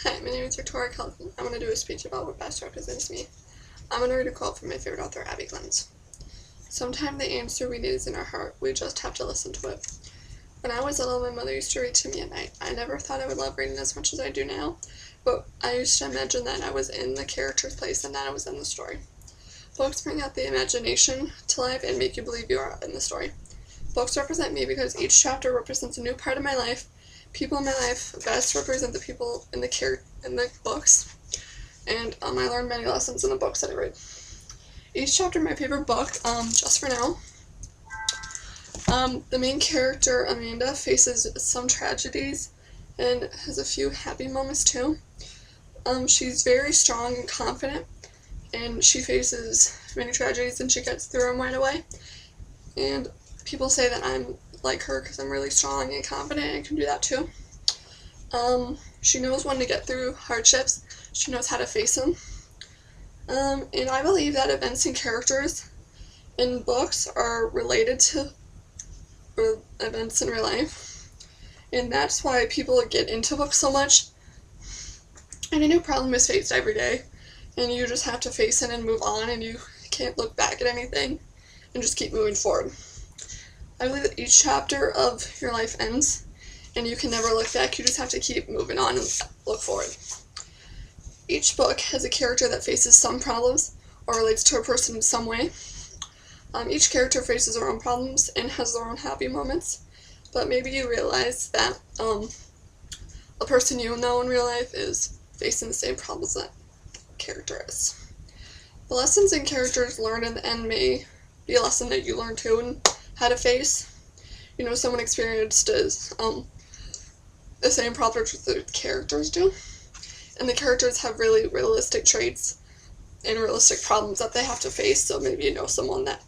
Hi, my name is Victoria Kelton. I'm going to do a speech about what best represents me. I'm going to read a quote from my favorite author, Abby Glens. Sometimes the answer we need is in our heart. We just have to listen to it. When I was little, my mother used to read to me at night. I never thought I would love reading as much as I do now, but I used to imagine that I was in the character's place and that I was in the story. Books bring out the imagination to life and make you believe you are in the story. Books represent me because each chapter represents a new part of my life. People in my life best represent the people in the books, and I learned many lessons in the books that I read. Each chapter in my favorite book, Just for Now, the main character, Amanda, faces some tragedies and has a few happy moments too. She's very strong and confident, and she faces many tragedies and she gets through them right away. And people say that I'm like her because I'm really strong and confident and can do that too. She knows when to get through hardships. She knows how to face them. And I believe that events and characters in books are related to events in real life. And that's why people get into books so much. And a new problem is faced every day. And you just have to face it and move on, and you can't look back at anything and just keep moving forward. I believe that each chapter of your life ends, and you can never look back. You just have to keep moving on and look forward. Each book has a character that faces some problems or relates to a person in some way. Each character faces their own problems and has their own happy moments, but maybe you realize that a person you know in real life is facing the same problems that character is. The lessons and characters learned in the end may be a lesson that you learn too, and how to face. Someone experienced the same problems the characters do. And the characters have really realistic traits and realistic problems that they have to face, so maybe you know someone that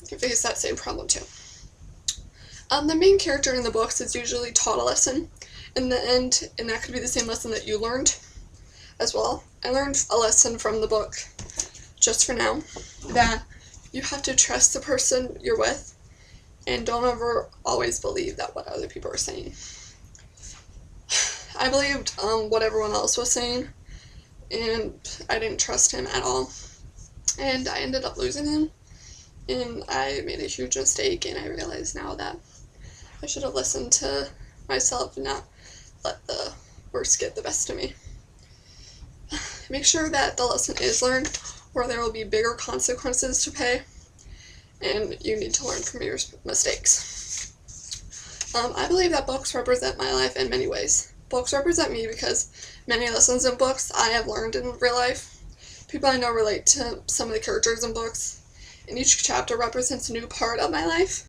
can face that same problem too. The main character in the books is usually taught a lesson in the end, and that could be the same lesson that you learned as well. I learned a lesson from the book, Just for Now, that you have to trust the person you're with, and don't ever always believe that what other people are saying. I believed what everyone else was saying, and I didn't trust him at all. And I ended up losing him, and I made a huge mistake, and I realize now that I should have listened to myself and not let the worst get the best of me. Make sure that the lesson is learned, or there will be bigger consequences to pay, and you need to learn from your mistakes. I believe that books represent my life in many ways. Books represent me because many lessons in books I have learned in real life. People I know relate to some of the characters in books, and each chapter represents a new part of my life.